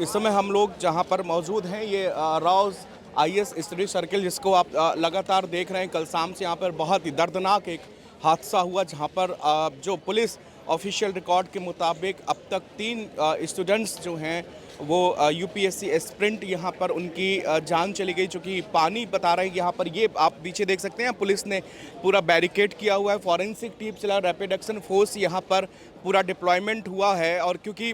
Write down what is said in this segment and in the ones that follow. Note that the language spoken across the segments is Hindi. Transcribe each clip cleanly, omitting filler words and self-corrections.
इस समय हम लोग जहां पर मौजूद हैं ये राउस आईएएस स्टडी सर्किल, जिसको आप लगातार देख रहे हैं। कल शाम से यहां पर बहुत ही दर्दनाक एक हादसा हुआ, जहां पर जो पुलिस ऑफिशियल रिकॉर्ड के मुताबिक अब तक 3 स्टूडेंट्स जो हैं वो यूपीएससी एस्पिरेंट यहाँ पर उनकी जान चली गई। चूँकि पानी बता रहे हैं यहाँ पर, ये आप पीछे देख सकते हैं, पुलिस ने पूरा बैरिकेड किया हुआ है, फॉरेंसिक टीम चला, रैपिड एक्शन फोर्स यहाँ पर पूरा डिप्लॉयमेंट हुआ है। और क्योंकि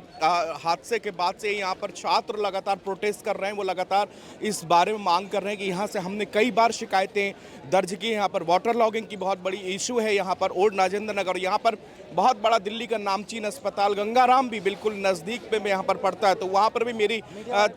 हादसे के बाद से यहाँ पर छात्र लगातार प्रोटेस्ट कर रहे हैं, वो लगातार इस बारे में मांग कर रहे हैं कि यहाँ से हमने कई बार शिकायतें दर्ज की। यहाँ पर वाटर लॉगिंग की बहुत बड़ी इशू है, यहाँ पर ओल्ड राजेंद्र नगर, यहाँ पर बहुत बड़ा दिल्ली का नामचीन अस्पताल गंगाराम भी बिल्कुल नज़दीक पे यहाँ पर पड़ता है। तो वहाँ पर भी मेरी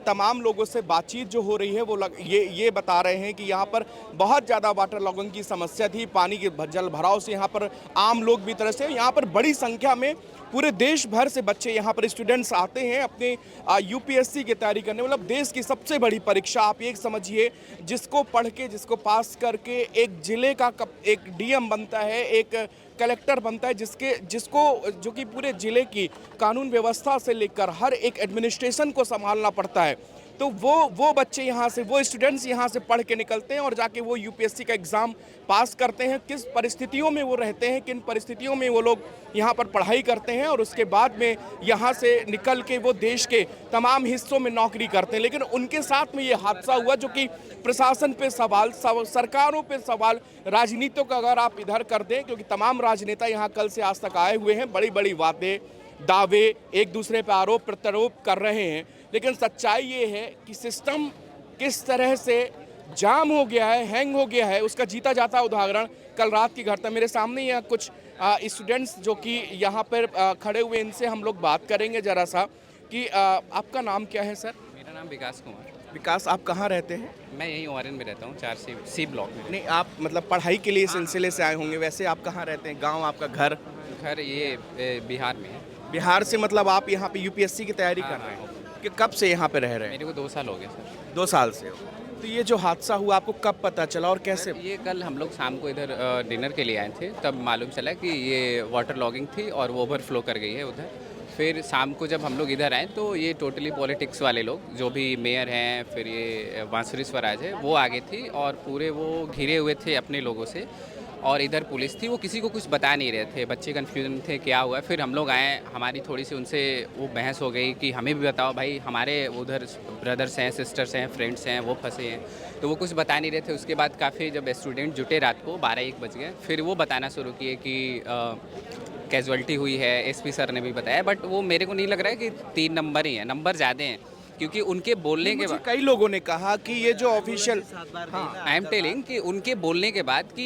तमाम लोगों से बातचीत जो हो रही है वो ये बता रहे हैं कि यहाँ पर बहुत ज़्यादा वाटर लॉगिंग की समस्या थी। पानी के जल भराव से यहाँ पर आम लोग भी तरस हैं। यहाँ पर बड़ी संख्या में पूरे देश भर से बच्चे यहाँ पर स्टूडेंट्स आते हैं अपने यूपीएससी की तैयारी करने। मतलब देश की सबसे बड़ी परीक्षा आप एक समझिए, जिसको पढ़ के, जिसको पास करके एक जिले का एक डीएम बनता है, एक कलेक्टर बनता है, जिसको जो कि पूरे जिले की कानून व्यवस्था से लेकर हर एक एडमिनिस्ट्रेशन को संभालना पड़ता है। तो वो बच्चे यहाँ से, वो स्टूडेंट्स यहाँ से पढ़ के निकलते हैं और जाके वो यूपीएससी का एग्ज़ाम पास करते हैं। किस परिस्थितियों में वो रहते हैं, किन परिस्थितियों में वो लोग यहाँ पर पढ़ाई करते हैं और उसके बाद में यहाँ से निकल के वो देश के तमाम हिस्सों में नौकरी करते हैं। लेकिन उनके साथ में ये हादसा हुआ, जो कि प्रशासन पे सवाल, सरकारों पे सवाल, राजनीतियों का अगर आप इधर कर दें, क्योंकि तमाम राजनेता यहाँ कल से आज तक आए हुए हैं, बड़ी बड़ी बातें, दावे, एक दूसरे पर आरोप प्रत्यारोप कर रहे हैं। लेकिन सच्चाई ये है कि सिस्टम किस तरह से जाम हो गया है, हैंग हो गया है, उसका जीता जाता उदाहरण कल रात की घटना। मेरे सामने यहाँ कुछ स्टूडेंट्स जो कि यहाँ पर खड़े हुए, इनसे हम लोग बात करेंगे ज़रा सा कि आपका नाम क्या है सर? मेरा नाम विकास कुमार। विकास, आप कहाँ रहते हैं? मैं यहीं ओआरएन में रहता हूँ, 4C ब्लॉक में। नहीं, आप मतलब पढ़ाई के लिए सिलसिले से आए होंगे। वैसे आप कहाँ रहते हैं? गाँव, आपका घर? घर ये बिहार में है। बिहार से? मतलब आप यहाँ पे यूपीएससी की तैयारी कर रहे हैं कि कब से यहाँ पे रह रहे हैं? मेरे को 2 साल हो गए सर। 2 साल से हो। तो ये जो हादसा हुआ आपको कब पता चला और कैसे? ये कल हम लोग शाम को इधर डिनर के लिए आए थे, तब मालूम चला कि ये वाटर लॉगिंग थी और वो ओवरफ्लो कर गई है उधर। फिर शाम को जब हम लोग इधर आए तो ये टोटली पॉलिटिक्स वाले लोग, जो भी मेयर हैं, फिर ये बांसुरी स्वराज है, वो आगे थी और पूरे वो घिरे हुए थे अपने लोगों से। और इधर पुलिस थी, वो किसी को कुछ बता नहीं रहे थे, बच्चे कन्फ्यूजन थे क्या हुआ। फिर हम लोग आए, हमारी थोड़ी सी उनसे वो बहस हो गई कि हमें भी बताओ भाई, हमारे उधर ब्रदर्स हैं, सिस्टर्स हैं, फ्रेंड्स हैं, वो फंसे हैं। तो वो कुछ बता नहीं रहे थे। उसके बाद काफ़ी जब स्टूडेंट जुटे रात को 12-1 बज गए, फिर वो बताना शुरू किए कि कैजुअल्टी हुई है। एसपी सर ने भी बताया, बट वो मेरे को नहीं लग रहा है कि 3 नंबर ही हैं, नंबर ज़्यादा हैं, क्योंकि उनके बोलने के बाद कई लोगों ने कहा कि ये जो ऑफिशियल, आई एम टेलिंग कि उनके बोलने के बाद कि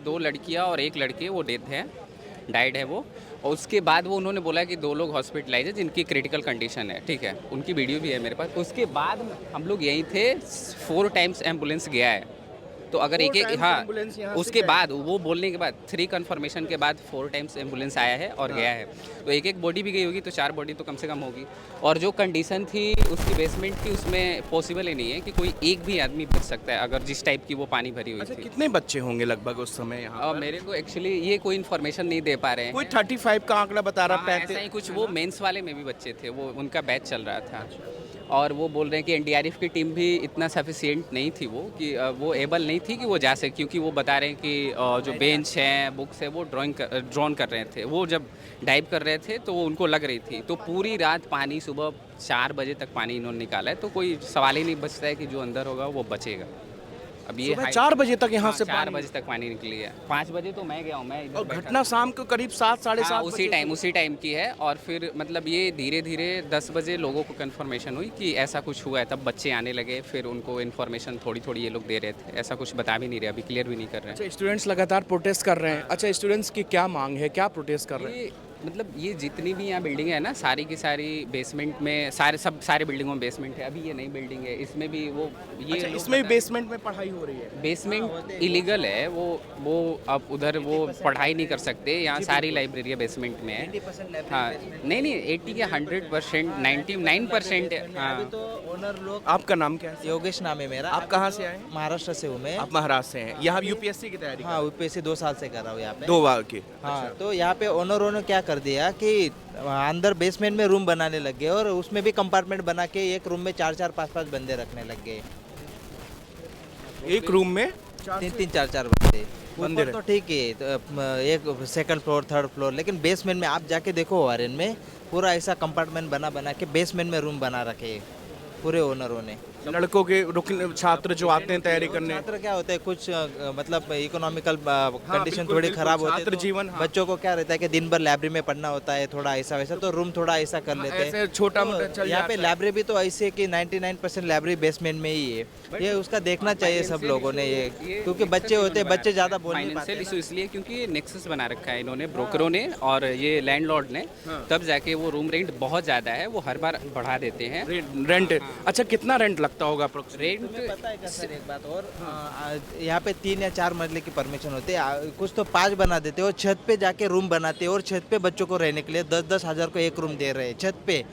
2 लड़कियां और 1 लड़के वो डेथ है, डाइड है वो। और उसके बाद वो उन्होंने बोला कि 2 लोग हॉस्पिटलाइज है जिनकी क्रिटिकल कंडीशन है, ठीक है, उनकी वीडियो भी है मेरे पास। उसके बाद हम लोग यहीं थे, 4 टाइम्स एम्बुलेंस गया है। तो अगर एक हाँ, उसके बाद वो बोलने के बाद 3 कन्फर्मेशन के बाद 4 टाइम्स एम्बुलेंस आया है और गया है। तो एक बॉडी भी गई होगी, तो 4 बॉडी तो कम से कम होगी। और जो कंडीशन थी उसकी बेसमेंट की, उसमें पॉसिबल ही नहीं है कि कोई एक भी आदमी बच सकता है, अगर जिस टाइप की वो पानी भरी हुई थी। कितने बच्चे होंगे लगभग उस समय यहाँ? और मेरे को एक्चुअली ये कोई इन्फॉर्मेशन नहीं दे पा रहे हैं। कोई 35 का आंकड़ा बता रहा, 35 ऐसा ही कुछ। वो मेंस वाले में भी बच्चे थे, वो उनका बैच चल रहा था। और वो बोल रहे हैं कि एनडीआरएफ की टीम भी इतना सफिशिएंट नहीं थी, वो कि वो एबल नहीं थी कि वो जा सके, क्योंकि वो बता रहे हैं कि जो बेंच हैं, बुक्स है, वो ड्रॉन कर रहे थे। वो जब डाइव कर रहे थे तो वो उनको लग रही थी। तो पूरी रात पानी, सुबह 4 बजे तक पानी इन्होंने निकाला है। तो कोई सवाल ही नहीं बचता है कि जो अंदर होगा वो बचेगा। अब ये 4 बजे तक यहाँ से 4 बजे तक पानी निकली है। 5 बजे तो मैं गया हूँ, मैं इधर और बैठा घटना शाम को करीब 7 साढ़े 7 उसी टाइम की है। और फिर मतलब ये धीरे धीरे 10 बजे लोगों को कंफर्मेशन हुई कि ऐसा कुछ हुआ है, तब बच्चे आने लगे। फिर उनको इन्फॉर्मेशन थोड़ी थोड़ी ये लोग दे रहे थे, ऐसा कुछ बता भी नहीं रहे, अभी क्लियर भी नहीं कर रहे हैं। अच्छा, स्टूडेंट्स लगातार प्रोटेस्ट कर रहे हैं। अच्छा, स्टूडेंट्स की क्या मांग है, क्या प्रोटेस्ट कर रहे हैं? मतलब ये जितनी भी यहाँ बिल्डिंग है ना, सारी की सारी बेसमेंट में, सारे बिल्डिंगों में बेसमेंट है। अभी ये नई बिल्डिंग है, इसमें भी वो ये अच्छा, इसमें भी बेसमेंट में पढ़ाई हो रही है? बेसमेंट इलीगल है वो अब उधर वो पढ़ाई नहीं कर सकते। यहाँ सारी लाइब्रेरी बेसमेंट में है। हाँ, नहीं 80 के 100%, 99% है। हाँ। तो ओनर लोग। आपका नाम क्या है? योगेश नाम है मेरा। आप कहाँ से आए? महाराष्ट्र से हूँ मैं। आप महाराष्ट्र से हैं? यहाँ यूपीएससी की तैयारी? हाँ, यूपीएससी 2 साल से कर रहा हूँ यहाँ पे। 2 बार की? हाँ, तो यहाँ पे ओनरों ने क्या कर दिया कि अंदर बेसमेंट में रूम बनाने लग गए और उसमें भी कंपार्टमेंट बना के एक रूम में 4-4 5-5 बंदे रखने लग गए। एक रूम में 3-3 4-4 बंदे बंदे ऊपर तो ठीक है, तो एक सेकंड फ्लोर थर्ड फ्लोर, लेकिन बेसमेंट में आप जाके देखो वारेन में पूरा ऐसा कंपार्टमेंट बना बना के बेसमेंट में रूम बना रखे पूरे ओनरों ने। लड़कों के छात्र जो आते हैं तैयारी करने, छात्र क्या होता है कुछ मतलब इकोनॉमिकल कंडीशन बिल्कुल, थोड़ी बिल्कुल, खराब होती छात्र है, तो जीवन, हाँ। बच्चों को क्या रहता है कि दिन भर लाइब्रेरी में पढ़ना होता है, थोड़ा ऐसा वैसा, तो रूम थोड़ा ऐसा कर लेते हैं। ऐसे छोटा मोटा तो चल यहाँ पे जाता है। लाइब्रेरी भी तो ऐसे कि 99% लाइब्रेरी बेसमेंट में ही है। ये उसका देखना चाहिए सब लोगों ने ये, क्योंकि बच्चे होते हैं, बच्चे ज़्यादा बोल नहीं पाते फाइनेंशियल ना। इशू इसलिए क्योंकि नेक्सस बना रखा है इन्होंने, ब्रोकरों ने और ये लैंडलॉर्ड ने, तब जाके वो रूम रेंट बहुत ज़्यादा है, वो हर बार बढ़ा देते हैं रेंट। अच्छा, कितना रेंट लगता होगा approximately? रेंट। पता है क्या सर, एक बात और, यहाँ पे 3 या 4 मंजिले की परमिशन होती है, कुछ तो 5 बना देते और छत पे जाके रूम बनाते हैं और छत पे बच्चों को रहने के लिए 10-10 हज़ार को एक रूम दे रहे हैं छत पे।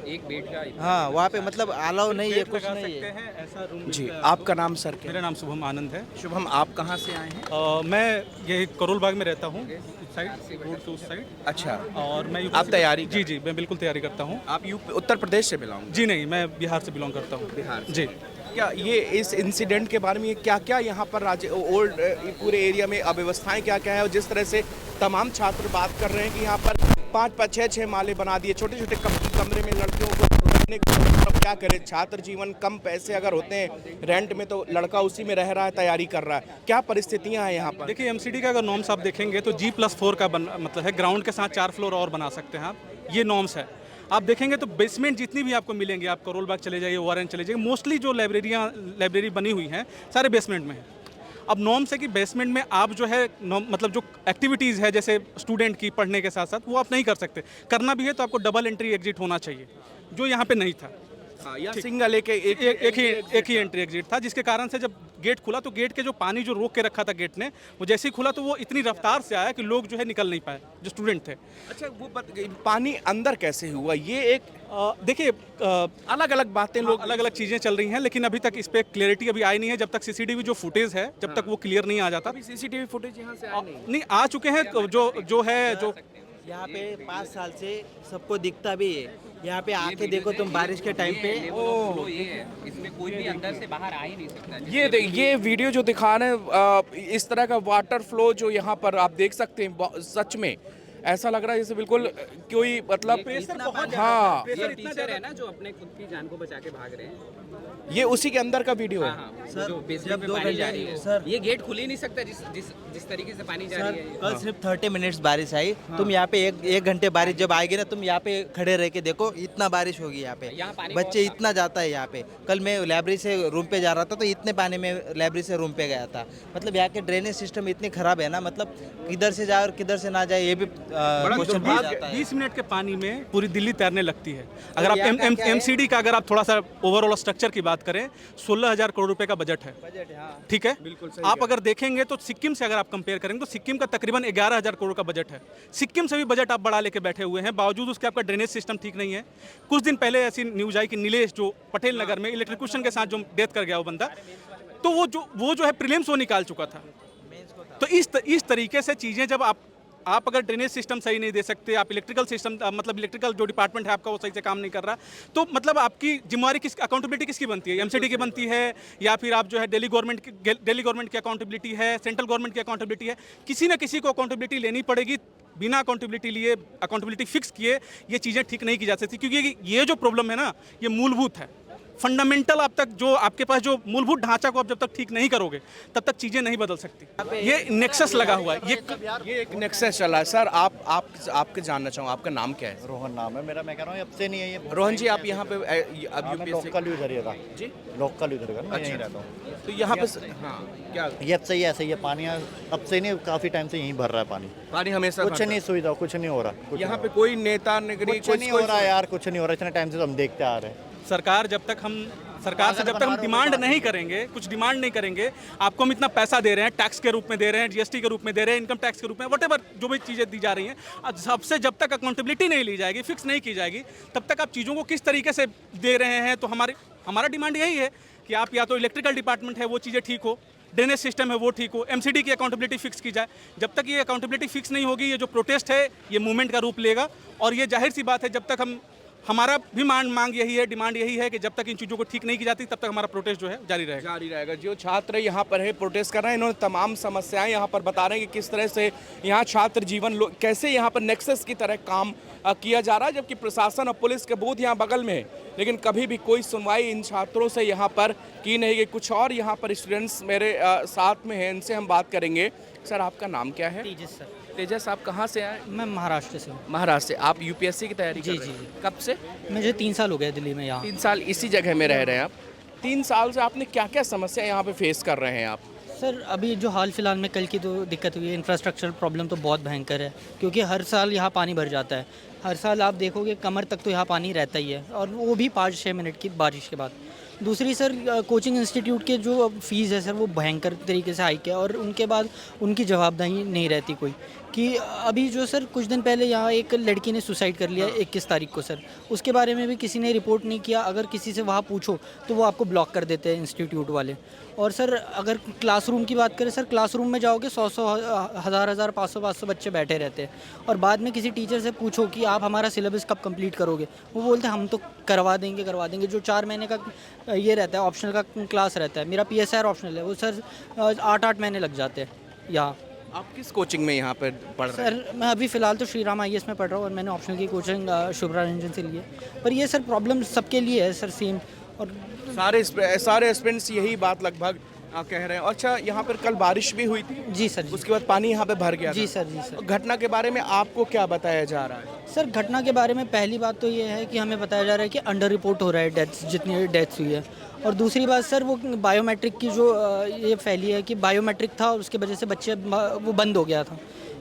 एक बेड का हाँ, वहाँ पे मतलब अलाउ नहीं है, कुछ नहीं है। ऐसा रूम जी, आपका नाम सर क्या? मेरा नाम शुभम आनंद है। शुभम, आप कहाँ से आए हैं? मैं ये करोल बाग में रहता हूँ, उस साइड, रोड से उस साइड। अच्छा, और मैं आप तैयारी जी जी, मैं बिल्कुल तैयारी करता हूँ। आप यूपी उत्तर प्रदेश से बिलोंग? जी नहीं, मैं बिहार से बिलोंग करता हूँ। बिहार से। जी। क्या ये इस इंसिडेंट के बारे में क्या क्या यहाँ पर ओल्ड पूरे एरिया में अव्यवस्थाएं क्या क्या है, और जिस तरह से तमाम छात्र बात कर रहे हैं कि यहाँ पर 5-5 6-6 माले बना दिए, छोटे छोटे कमरे में लड़कियों को रहने को, मतलब क्या करे, छात्र जीवन, कम पैसे अगर होते हैं रेंट में तो लड़का उसी में रह रहा है, तैयारी कर रहा है, क्या परिस्थितियाँ हैं यहाँ पर? देखिए, एमसीडी का अगर नॉर्म्स आप देखेंगे तो G+4 का मतलब है, ग्राउंड के साथ 4 फ्लोर और बना सकते हैं आप, ये नॉर्म्स है। आप देखेंगे तो बेसमेंट जितनी भी आपको मिलेंगे, आप करोल बाग चले जाइए, ओआरएन चले जाइए, मोस्टली जो लाइब्रेरी बनी हुई हैं सारे बेसमेंट में हैं। अब नॉर्म्स है कि बेसमेंट में आप जो है मतलब जो एक्टिविटीज़ है जैसे स्टूडेंट की पढ़ने के साथ साथ, वो आप नहीं कर सकते। करना भी है तो आपको डबल एंट्री एग्जिट होना चाहिए, जो यहाँ पे नहीं था। या सिंगल एक एक ही एंट्री एग्जिट था, जिसके कारण से जब गेट खुला तो गेट के जो पानी जो रोक के रखा था गेट ने, वो जैसे ही खुला तो वो इतनी रफ्तार से आया कि लोग जो है निकल नहीं पाए, जो स्टूडेंट थे। अच्छा, वो पानी अंदर कैसे हुआ, ये एक देखिए, अलग अलग बातें लोग अलग अलग चीज़ें चल रही हैं, लेकिन अभी तक इस पर क्लियरिटी अभी आई नहीं है। जब तक सीसीटीवी जो फुटेज है, जब तक वो क्लियर नहीं आ जाता। सीसीटीवी फुटेज यहाँ से नहीं आ चुके हैं, जो यहाँ पे 5 साल से सबको दिखता भी है। यहाँ पे आके देखो तुम बारिश के टाइम पे, ये है, इसमें कोई भी अंदर से बाहर आ ही नहीं सकता। ये वीडियो जो दिखा रहे हैं, इस तरह का वाटर फ्लो जो यहाँ पर आप देख सकते हैं, सच में ऐसा लग रहा है जैसे बिल्कुल कोई मतलब, हाँ, ये टीचर है ना जो अपने खुद की जान को बचा के भाग रहे हैं, ये उसी के अंदर का वीडियो है। सर, जो बेसमेंट जब में 2 पानी जा रही है, सर, ये गेट खुल ही नहीं सकता जिस तरीके से पानी जा सर, रही है। कल सिर्फ 30 मिनट्स बारिश आई, तुम यहाँ पे एक घंटे बारिश जब आएगी ना, तुम यहाँ पे खड़े रह के देखो, इतना बारिश होगी यहाँ पे, यहाँ पानी बच्चे इतना जाता है यहाँ पे। कल मैं लाइब्रेरी से रूम पे जा रहा था तो इतने पानी में लाइब्रेरी से रूम पे गया था। मतलब यहाँ के ड्रेनेज सिस्टम इतनी खराब है ना, मतलब किधर से जाए और किधर से ना जाए, ये भी क्वेश्चन पूछा जाता है। 20 मिनट के पानी में पूरी दिल्ली तैरने लगती है। अगर आप यहाँ का क्या है? एमसीडी का अगर आप थोड़ा सा ओवरऑल स्ट्रक्चर की बात करें, 16,000 करोड़ रुपए का बजट है, ठीक है। आप अगर देखेंगे तो सिक्किम से अगर आप कंपेयर करेंगे तो सिक्किम का तकरीबन 11,000 करोड़ का बजट है। सिक्किम से भी बजट आप बढ़ा लेके बैठे हुए हैं, बावजूद उसके आपका ड्रेनेज सिस्टम ठीक नहीं है। कुछ दिन पहले ऐसी न्यूज आई कि नीलेश जो पटेल नगर में इलेक्ट्रिक्यूशन के साथ जो डेथ कर गया वो बंदा, तो वो जो है प्रीलिम्स वो निकाल चुका था। तो इस तरीके से चीज़ें जब आप अगर ड्रेनेज सिस्टम सही नहीं दे सकते, आप इलेक्ट्रिकल सिस्टम मतलब इलेक्ट्रिकल जो डिपार्टमेंट है आपका वो सही से काम नहीं कर रहा, तो मतलब आपकी जिम्मेवारी अकाउंटेबिलिटी किसकी बनती है? एमसीडी की बनती है, या फिर आप जो है दिल्ली गवर्नमेंट की अकाउंटेबिलिटी है, सेंट्रल गवर्नमेंट की अकाउंटेबिलिटी है? किसी न किसी को अकाउंटेबिलिटी लेनी पड़ेगी। बिना अकाउंटेबिलिटी लिए, अकाउंटेबिलिटी फिक्स किए ये चीज़ें ठीक नहीं की जा सकती, क्योंकि ये जो प्रॉब्लम है ना, ये मूलभूत है, फंडामेंटल। आप तक जो आपके पास जो मूलभूत ढांचा को आप जब तक ठीक नहीं करोगे तब तक चीज़ें नहीं बदल सकती। ये नेक्सस लगा हुआ है, ये एक नेक्सस चला है। सर, आपके जानना चाहूँ, आपका नाम क्या है? रोहन नाम है मेरा, मैं कह रहा हूँ अब से नहीं है ये। रोहन जी, आप यहाँ पे अब मैं लोकल उधर ही था जी, लोकल उधर का, मैं यहीं रहता हूँ। तो यहाँ पे हाँ क्या ये अब से ही ऐसे ही है पानी, अब से नहीं, काफ़ी टाइम से यहीं भर रहा है पानी। पानी हमेशा कुछ नहीं सुविधा, कुछ नहीं हो रहा, यहाँ पे कोई नेता नगरी कुछ नहीं हो रहा यार, कुछ नहीं हो रहा। इतने टाइम से तो हम देखते आ रहे हैं। सरकार जब तक हम डिमांड नहीं करेंगे, कुछ डिमांड नहीं करेंगे, आपको हम इतना पैसा दे रहे हैं, टैक्स के रूप में दे रहे हैं, जीएसटी के रूप में दे रहे हैं, इनकम टैक्स के रूप में, व्हाटएवर जो भी चीज़ें दी जा रही हैं, सबसे जब तक अकाउंटेबिलिटी नहीं ली जाएगी, फिक्स नहीं की जाएगी, तब तक आप चीज़ों को किस तरीके से दे रहे हैं। तो हमारा डिमांड यही है कि आप या तो इलेक्ट्रिकल डिपार्टमेंट है वो चीज़ें ठीक हो, ड्रेनेज सिस्टम है वो ठीक हो, एमसीडी की अकाउंटेबिलिटी फिक्स की जाए। जब तक ये अकाउंटेबिलिटी फिक्स नहीं होगी, ये जो प्रोटेस्ट है ये मूवमेंट का रूप लेगा। और ये जाहिर सी बात है, जब तक हमारा भी मांग यही है, डिमांड यही है कि जब तक इन चीज़ों को ठीक नहीं की जाती तब तक हमारा प्रोटेस्ट जो है जारी रहेगा। जो छात्र यहाँ पर है प्रोटेस्ट कर रहे हैं, इन्होंने तमाम समस्याएं यहाँ पर बता रहे हैं कि किस तरह से यहाँ छात्र जीवन कैसे यहाँ पर नेक्सस की तरह काम किया जा रहा है, जबकि प्रशासन और पुलिस के बूथ यहाँ बगल में है, लेकिन कभी भी कोई सुनवाई इन छात्रों से यहाँ पर की नहीं गई। कुछ और यहाँ पर स्टूडेंट्स मेरे साथ में हैं, इनसे हम बात करेंगे। सर, आपका नाम क्या है? तेजस सर। तेजस, आप कहाँ से आए? मैं महाराष्ट्र से हूँ। महाराष्ट्र से। आप यूपीएससी की तैयारी कर जी, रहे हैं? जी। कब से? मुझे 3 साल हो गए दिल्ली में यहाँ। 3 साल इसी जगह में रह रहे हैं आप? 3 साल से आपने क्या क्या समस्या यहाँ पे फेस कर रहे हैं आप? सर, अभी जो हाल फिलहाल में कल की तो दिक्कत हुई है, इंफ्रास्ट्रक्चर प्रॉब्लम तो बहुत भयंकर है, क्योंकि हर साल यहाँ पानी भर जाता है। हर साल आप देखोगे कमर तक तो यहाँ पानी रहता ही है, और वो भी 5-6 मिनट की बारिश के बाद। दूसरी सर, कोचिंग इंस्टीट्यूट के जो फ़ीस है सर, वो भयंकर तरीके से हाइक है, और उनके बाद उनकी जवाबदेही नहीं रहती कोई। कि अभी जो सर कुछ दिन पहले यहाँ एक लड़की ने सुसाइड कर लिया 21 तारीख को सर, उसके बारे में भी किसी ने रिपोर्ट नहीं किया। अगर किसी से वहाँ पूछो तो वो आपको ब्लॉक कर देते हैं इंस्टीट्यूट वाले। और सर, अगर क्लासरूम की बात करें सर, क्लासरूम में जाओगे 100 हज़ार 500 बच्चे बैठे रहते हैं, और बाद में किसी टीचर से पूछो कि आप हमारा सिलेबस कब कंप्लीट करोगे, वो बोलते हैं हम तो करवा देंगे। जो 4 महीने का ये रहता है, ऑप्शनल का क्लास रहता है, मेरा PSR ऑप्शनल है, वो सर 8-8 महीने लग जाते हैं यहाँ। आप किस कोचिंग में यहाँ पर पढ़ रहे हैं? सर, मैं अभी फ़िलहाल तो श्री राम IAS में पढ़ रहा हूँ, और मैंने ऑप्शनल की कोचिंग शुभ्रा रंजन से ली है। पर ये सर प्रॉब्लम सबके लिए है सर, सेम। और सारे स्टूडेंट्स यही बात लगभग कह रहे हैं। अच्छा, यहाँ पर कल बारिश भी हुई थी? जी सर। उसके बाद पानी यहाँ पे भर गया जी था। सर। घटना के बारे में आपको क्या बताया जा रहा है? सर, घटना के बारे में पहली बात तो ये है कि हमें बताया जा रहा है कि अंडर रिपोर्ट हो रहा है डेथ्स, जितनी डेथ्स हुई है। और दूसरी बात सर, वो बायोमेट्रिक की जो ये फैली है कि बायोमेट्रिक था और उसकी वजह से बच्चे वो बंद हो गया था।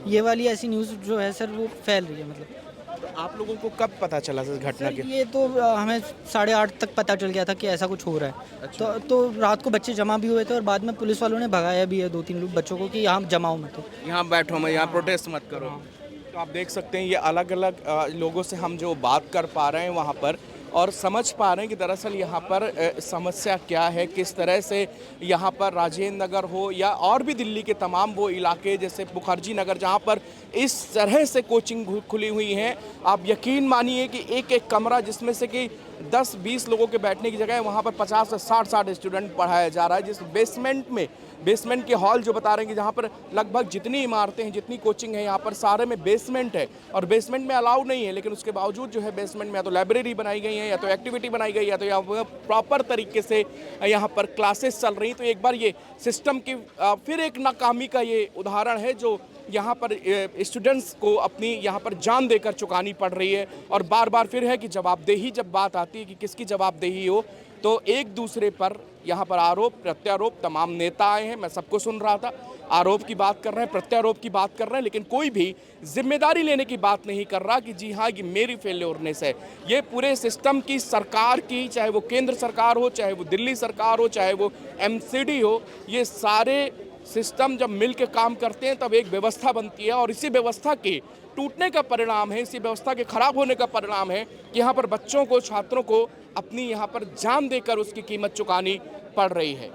ये वाली ऐसी न्यूज़ जो है सर, वो फैल रही है। मतलब तो आप लोगों को कब पता चला इस घटना सर, के? ये तो हमें 8:30 तक पता चल गया था कि ऐसा कुछ हो रहा है। अच्छा। तो रात को बच्चे जमा भी हुए थे, और बाद में पुलिस वालों ने भगाया भी है 2-3 लोग बच्चों को कि यहाँ जमाओ मत, यहाँ बैठो मत, यहाँ प्रोटेस्ट मत करो। तो आप देख सकते हैं, ये अलग अलग लोगों से हम जो बात कर पा रहे हैं वहाँ पर, और समझ पा रहे हैं कि दरअसल यहाँ पर समस्या क्या है, किस तरह से यहाँ पर राजेंद्र नगर हो या और भी दिल्ली के तमाम वो इलाके जैसे मुखर्जी नगर, जहाँ पर इस तरह से कोचिंग खुली हुई हैं। आप यकीन मानिए कि एक एक कमरा जिसमें से कि 10-20 लोगों के बैठने की जगह है, वहाँ पर 50 से 60 स्टूडेंट पढ़ाया जा रहा है। जिस बेसमेंट के हॉल जो बता रहे हैं कि जहाँ पर लगभग जितनी इमारतें हैं, जितनी कोचिंग है, यहाँ पर सारे में बेसमेंट है, और बेसमेंट में अलाउ नहीं है, लेकिन उसके बावजूद जो है बेसमेंट में या तो लाइब्रेरी बनाई गई है, या तो एक्टिविटी बनाई गई है, या तो यहाँ पर प्रॉपर तरीके से यहाँ पर क्लासेस चल रही। तो एक बार ये सिस्टम की फिर एक नाकामी का ये उदाहरण है, जो यहाँ पर स्टूडेंट्स को अपनी यहाँ पर जान देकर चुकानी पड़ रही है। और बार बार फिर है कि जवाबदेही जब बात आती है कि किसकी जवाबदेही हो, तो एक दूसरे पर यहाँ पर आरोप प्रत्यारोप, तमाम नेता आए हैं, मैं सबको सुन रहा था, आरोप की बात कर रहे हैं, प्रत्यारोप की बात कर रहे हैं, लेकिन कोई भी जिम्मेदारी लेने की बात नहीं कर रहा कि जी हाँ, ये मेरी फेल्योरनेस है। ये पूरे सिस्टम की, सरकार की, चाहे वो केंद्र सरकार हो, चाहे वो दिल्ली सरकार हो, चाहे वो MCD हो, ये सारे सिस्टम जब मिल के काम करते हैं तब एक व्यवस्था बनती है, और इसी व्यवस्था के टूटने का परिणाम है, इसी व्यवस्था के खराब होने का परिणाम है कि यहाँ पर बच्चों को, छात्रों को अपनी यहाँ पर जान देकर उसकी कीमत चुकानी पड़ रही है।